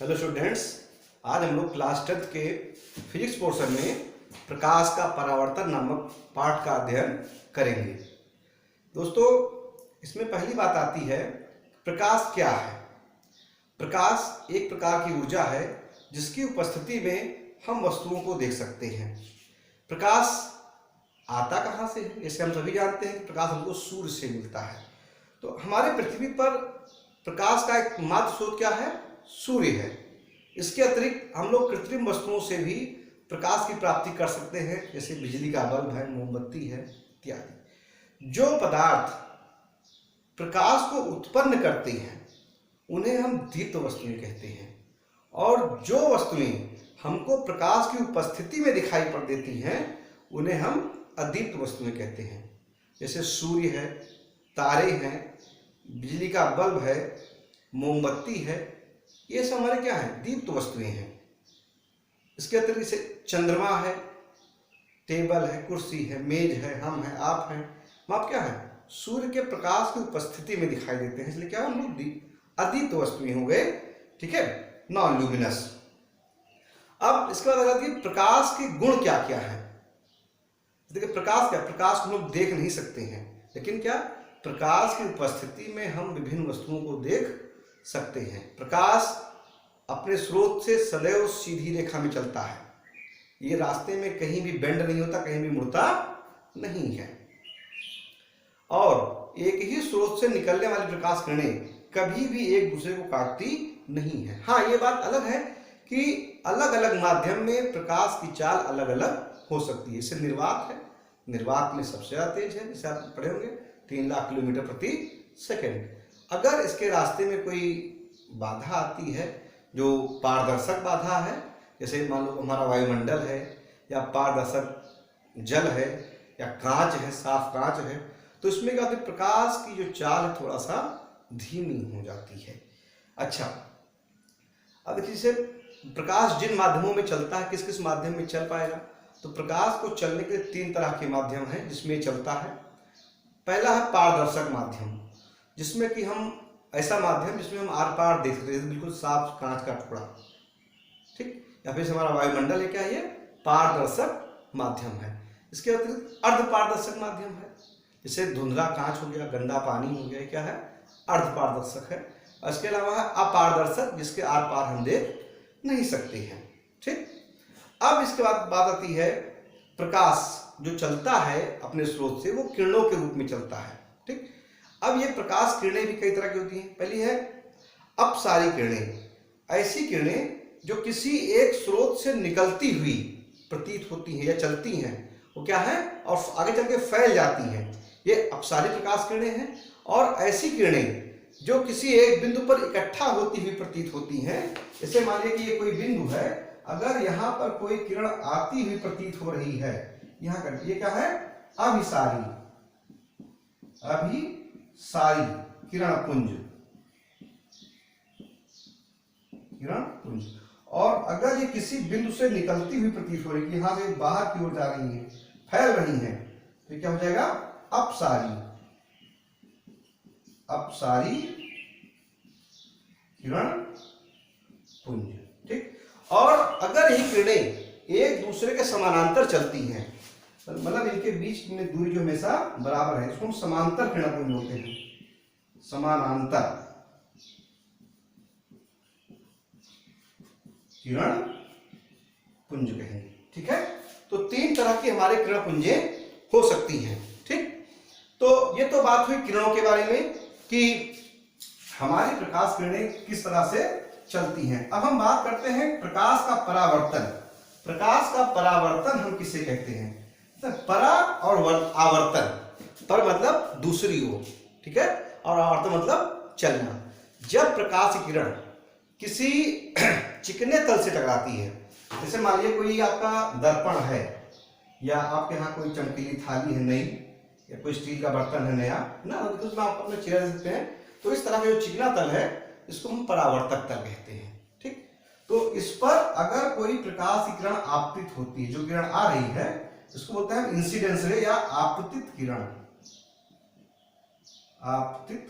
Hello students, आज हम लोग क्लास 10 के फिजिक्स पोर्शन में प्रकाश का परावर्तन नामक पाठ का अध्ययन करेंगे। दोस्तों, इसमें पहली बात आती है प्रकाश क्या है। प्रकाश एक प्रकार की ऊर्जा है जिसकी उपस्थिति में हम वस्तुओं को देख सकते हैं। प्रकाश आता कहाँ से है? जैसे हम सभी जानते हैं कि प्रकाश हमको सूर्य से मिलता है। तो हमारे पृथ्वी पर प्रकाश का एकमात्र स्रोत क्या है? सूर्य है। इसके अतिरिक्त हम लोग कृत्रिम वस्तुओं से भी प्रकाश की प्राप्ति कर सकते हैं, जैसे बिजली का बल्ब है, मोमबत्ती है इत्यादि। जो पदार्थ प्रकाश को उत्पन्न करते हैं उन्हें हम दीप्त वस्तुएं कहते हैं, और जो वस्तुएं हमको प्रकाश की उपस्थिति में दिखाई पड़ देती हैं उन्हें हम अदीप्त वस्तुएं कहते हैं। जैसे सूर्य है, तारे हैं, बिजली का बल्ब है, मोमबत्ती है, ये सब हमारे क्या है? दीप्त वस्तुएं हैं। इसके अतिरिक्त जैसे चंद्रमा है, टेबल है, कुर्सी है, मेज है, हम हैं, आप हैं, आप क्या है? सूर्य के प्रकाश की उपस्थिति में दिखाई देते हैं, इसलिए क्या हम लोग अदीप्त वस्तुएं हो गए। ठीक है, नॉन ल्यूमिनस। अब इसके बाद आती है प्रकाश के गुण क्या क्या है। देखिए, प्रकाश क्या? प्रकाश को हम लोग देख नहीं सकते हैं, लेकिन क्या प्रकाश की उपस्थिति में हम विभिन्न वस्तुओं को देख सकते हैं। प्रकाश अपने स्रोत से सदैव सीधी रेखा में चलता है। ये रास्ते में कहीं भी बेंड नहीं होता, कहीं भी मुड़ता नहीं है, और एक ही स्रोत से निकलने वाली प्रकाश किरणें कभी भी एक दूसरे को काटती नहीं है। हाँ, ये बात अलग है कि अलग अलग माध्यम में प्रकाश की चाल अलग अलग हो सकती है। जैसे निर्वात है, निर्वात में सबसे ज्यादा तेज है, जैसे आप पढ़े होंगे 3 लाख किलोमीटर प्रति सेकेंड। अगर इसके रास्ते में कोई बाधा आती है जो पारदर्शक बाधा है, जैसे मान लो हमारा वायुमंडल है, या पारदर्शक जल है, या कांच है, साफ कांच है, तो इसमें क्या होता है? प्रकाश की जो चाल है थोड़ा सा धीमी हो जाती है। अच्छा, अब जैसे प्रकाश जिन माध्यमों में चलता है, किस किस माध्यम में चल पाएगा? तो प्रकाश को चलने के 3 तरह के माध्यम हैं जिसमें चलता है। पहला है पारदर्शक माध्यम, जिसमें कि हम ऐसा माध्यम जिसमें हम आर पार देख सकते हैं, बिल्कुल साफ कांच का टुकड़ा। ठीक, या फिर हमारा वायुमंडल है, क्या ये पारदर्शक माध्यम है। इसके अतिरिक्त अर्ध पारदर्शक माध्यम है, जैसे धुंधला कांच हो गया, गंदा पानी हो गया, क्या है? अर्ध पारदर्शक है। इसके अलावा है अपारदर्शक, जिसके आर पार हम देख नहीं सकते हैं। ठीक, अब इसके बाद बात आती है प्रकाश जो चलता है अपने स्रोत से, वो किरणों के रूप में चलता है। ठीक, अब ये प्रकाश किरणें भी कई तरह की होती हैं। पहली है अपसारी किरणें, ऐसी किरणें जो किसी एक स्रोत से निकलती हुई प्रतीत होती हैं या चलती हैं, वो क्या है? और आगे चल के फैल जाती हैं, ये अपसारी प्रकाश किरणें हैं। और ऐसी किरणें जो किसी एक बिंदु पर इकट्ठा होती हुई प्रतीत होती हैं, जैसे मान लीजिए कि ये कोई बिंदु है, अगर यहाँ पर कोई किरण आती हुई प्रतीत हो रही है, यहाँ कर, ये क्या है? अभिसारी किरण पुंज, किरण पुंज। और अगर ये किसी बिंदु से निकलती हुई प्रतीत हो रही है, यहां से बाहर की ओर जा रही है, फैल रही है, तो क्या हो जाएगा? अपसारी किरण पुंज। ठीक, और अगर ये किरणें एक दूसरे के समानांतर चलती हैं, मतलब इनके बीच में दूरी जो हमेशा बराबर है, इसको हम समांतर किरण पुंज बोलते हैं। समानांतर किरण पुंज कहेंगे। ठीक है, तो 3 तरह की हमारे किरण पुंजें हो सकती हैं। ठीक, तो ये तो बात हुई किरणों के बारे में कि हमारी प्रकाश किरणें किस तरह से चलती हैं। अब हम बात करते हैं प्रकाश का परावर्तन। प्रकाश का परावर्तन हम किसे कहते हैं? परा और आवर्तन। पर मतलब दूसरी ओर, ठीक है, और आवर्तन मतलब चलना। जब प्रकाश की किरण किसी चिकने तल से टकराती है, जैसे मान लीजिए कोई आपका दर्पण है, या आपके यहाँ कोई चमकीली थाली है नई, या कोई स्टील का बर्तन है नया ना, तो उसमें आप अपने चेहरे दे सकते हैं, तो इस तरह का जो चिकना तल है इसको हम परावर्तक तल कहते हैं। ठीक, तो इस पर अगर कोई प्रकाश की किरण आपतित होती है, जो किरण आ रही है, इसको बोलते हैं इंसिडेंस रे या आपतित किरण। आपतित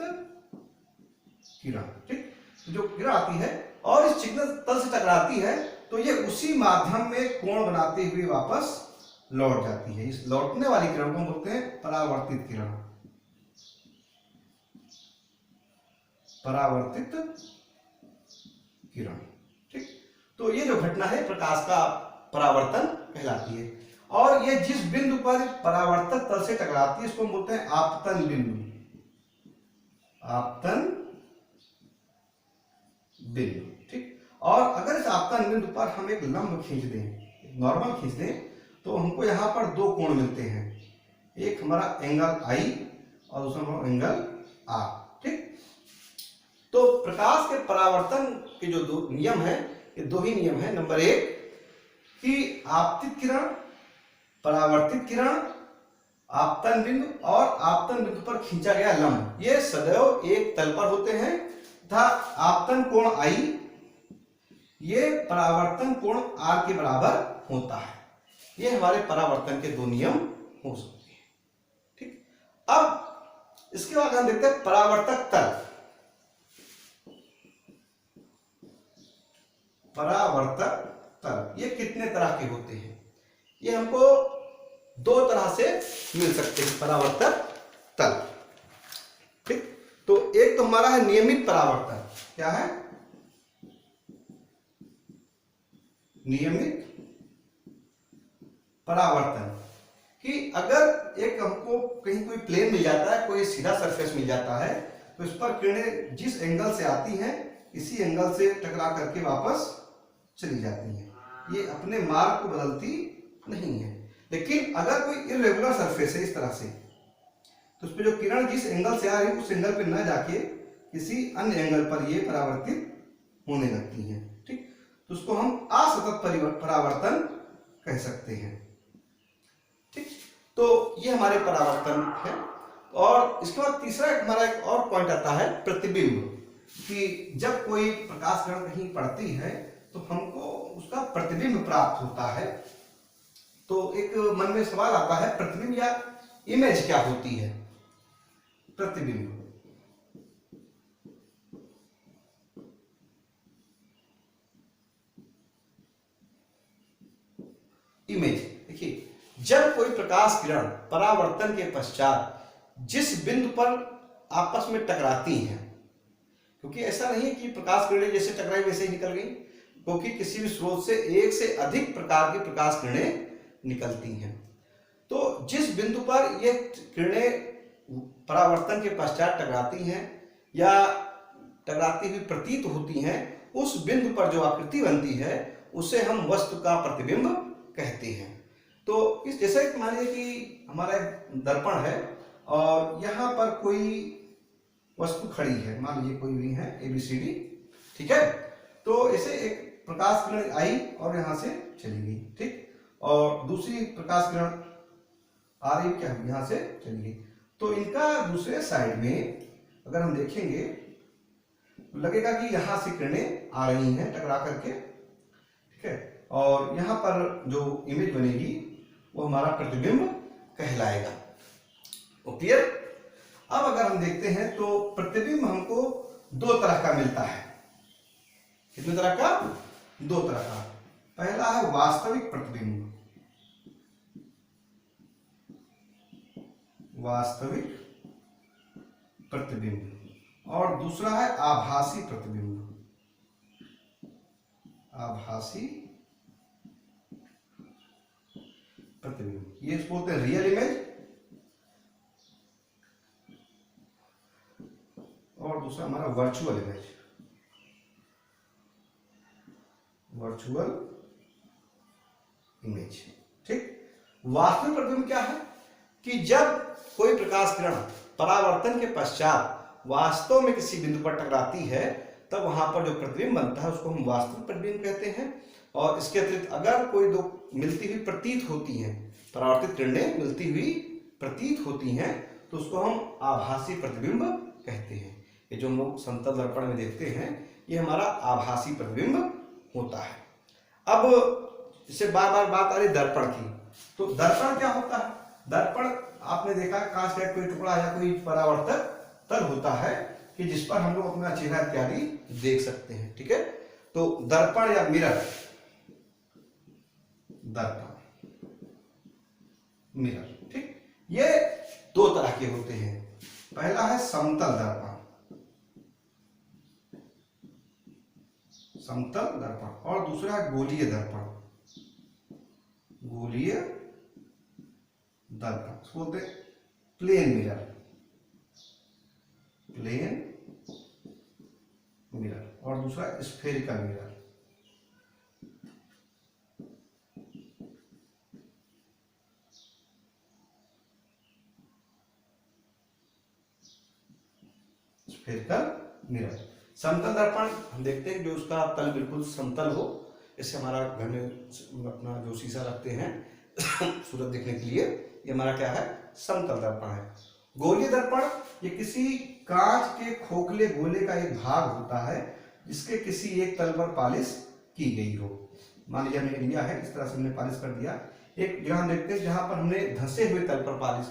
किरण, ठीक, जो किरण आती है और इस चिकने तल से टकराती है तो ये उसी माध्यम में कोण बनाते हुए वापस लौट जाती है। इस लौटने वाली किरण को बोलते हैं परावर्तित किरण। परावर्तित किरण, ठीक। तो ये जो घटना है प्रकाश का परावर्तन कहलाती है। और ये जिस बिंदु पर परावर्तक तल से टकराती है इसको हम बोलते हैं आपतन बिंदु। आपतन बिंदु, ठीक। और अगर इस आपतन बिंदु पर हम एक लंब खींच दें, नॉर्मल खींच दें, तो हमको यहां पर दो कोण मिलते हैं। एक हमारा एंगल आई और दूसरा एंगल आर, ठीक। तो प्रकाश के परावर्तन के जो दो नियम है, ये दो ही नियम है। नंबर एक कि आपतित किरण, परावर्तित किरण, आपतन बिंदु और आपतन बिंदु पर खींचा गया लंब, ये सदैव एक तल पर होते हैं तथा आपतन कोण आई ये परावर्तन कोण आर के बराबर होता है। ये हमारे परावर्तन के दो नियम हो सकते हैं, ठीक। अब इसके बाद हम देखते हैं परावर्तक तल। परावर्तक तल ये कितने तरह के होते हैं? ये हमको दो तरह से मिल सकते हैं परावर्तक तल, ठीक। तो एक तो हमारा है नियमित परावर्तन। क्या है? नियमित परावर्तन। कि अगर एक हमको कहीं कोई प्लेन मिल जाता है, कोई सीधा सरफेस मिल जाता है, तो इस पर किरणें जिस एंगल से आती हैं इसी एंगल से टकरा करके वापस चली जाती हैं। ये अपने मार्ग को बदलती नहीं है। लेकिन अगर कोई इरेगुलर सरफेस है इस तरह से, तो उस पर जो किरण जिस एंगल से आ रही है उस एंगल पे न जाके किसी अन्य एंगल पर ये परावर्तित होने लगती हैं, ठीक। तो उसको हम असतत परावर्तन कह सकते हैं, ठीक। तो ये हमारे परावर्तन है। और इसके बाद तीसरा हमारा एक और पॉइंट आता है प्रतिबिंब। कि जब कोई प्रकाश किरण कहीं पड़ती है तो हमको उसका प्रतिबिंब प्राप्त होता है। तो एक मन में सवाल आता है, प्रतिबिंब या इमेज क्या होती है? प्रतिबिंब, इमेज। देखिए, जब कोई प्रकाश किरण परावर्तन के पश्चात जिस बिंदु पर आपस में टकराती हैं, क्योंकि ऐसा नहीं है कि प्रकाश किरणें जैसे टकराई वैसे ही निकल गई, क्योंकि किसी भी स्रोत से एक से अधिक प्रकार की प्रकाश किरणें निकलती हैं। तो जिस बिंदु पर ये किरणें परावर्तन के पश्चात टकराती हैं या टकराती हुई प्रतीत होती हैं, उस बिंदु पर जो आकृति बनती है उसे हम वस्तु का प्रतिबिंब कहते हैं। तो इस जैसे मान लीजिए कि हमारा एक दर्पण है और यहाँ पर कोई वस्तु खड़ी है, मान लीजिए कोई भी है ABCD, ठीक है। तो ऐसे एक प्रकाश किरण आई और यहां से चली गई, ठीक। और दूसरी प्रकाश किरण आ रही, क्या यहां से चली गई। तो इनका दूसरे साइड में अगर हम देखेंगे तो लगेगा कि यहां से किरणें आ रही हैं टकरा करके, ठीक है। और यहां पर जो इमेज बनेगी वो हमारा प्रतिबिंब कहलाएगा। क्लियर? अब अगर हम देखते हैं तो प्रतिबिंब हमको दो तरह का मिलता है। कितने तरह का? दो तरह का। पहला है वास्तविक प्रतिबिंब, वास्तविक प्रतिबिंब, और दूसरा है आभासी प्रतिबिंब, आभासी प्रतिबिंब। ये बोलते हैं रियल इमेज, और दूसरा हमारा वर्चुअल इमेज, वर्चुअल इमेज, ठीक। वास्तविक प्रतिबिंब क्या है? कि जब कोई प्रकाश किरण परावर्तन के पश्चात वास्तव में किसी बिंदु पर टकराती है तब वहां पर जो प्रतिबिंब बनता है उसको हम वास्तविक प्रतिबिंब कहते हैं। और इसके अतिरिक्त अगर कोई दो मिलती हुई प्रतीत होती हैं, परावर्तित किरणें मिलती हुई प्रतीत होती हैं, तो उसको हम आभासी प्रतिबिंब कहते हैं। ये जो हम लोग समतल दर्पण में देखते हैं ये हमारा आभासी प्रतिबिंब होता है। अब इससे बार बार बात आ रही दर्पण की, तो दर्पण क्या होता है? दर्पण आपने देखा कांच का कोई टुकड़ा या कोई परावर्तक तल होता है कि जिस पर हम लोग अपना चेहरा इत्यादि देख सकते हैं, ठीक है। तो दर्पण या मिरर, दर्पण, मिरर, ठीक, ये दो तरह के होते हैं। पहला है समतल दर्पण, समतल दर्पण, और दूसरा है गोलीय दर्पण, गोलीय दर्पण, इसको बोलते हैं प्लेन मिरर, प्लेन मिरर, और दूसरा स्फेरिकल मिरर। Spherical mirror. समतल दर्पण हम देखते हैं जो उसका तल बिल्कुल समतल हो, इससे हमारा घर में अपना जो शीशा रखते हैं सूरज देखने के लिए, ये हमारा क्या है, समतल दर्पण है। गोलीय दर्पण ये किसी कांच के खोखले गोले का एक भाग होता है जिसके किसी एक तल पर पालिश की गई हो। मान लीजिए हमने लिया है, इस तरह से हमने पालिश कर दिया। एक जगह हम देखते हैं जहां पर हमने धंसे हुए तल पर पालिश,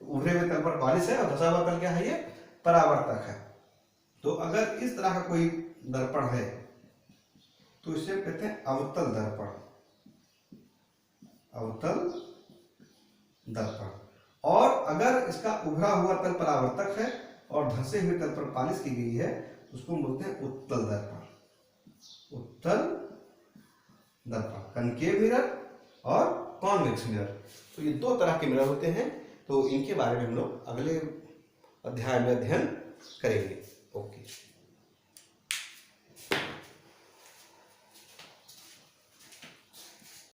उभरे हुए तल पर पालिश है, और धंसा हुआ तल क्या है, ये परावर्तक है। तो अगर इस तरह का कोई दर्पण है तो इसे कहते हैं अवतल दर्पण, अवतल दर्पण। और अगर इसका उभरा हुआ तल परावर्तक है और धंसे हुए तल पर पालिश की गई है तो उसको बोलते हैं उत्तल दर्पण, उत्तल दर्पण, कनकेव मिरर और कॉन्वेक्स मिरर। तो ये दो तरह के मिरर होते हैं, तो इनके बारे में हम लोग अगले अध्याय में अध्ययन करेंगे। ओके।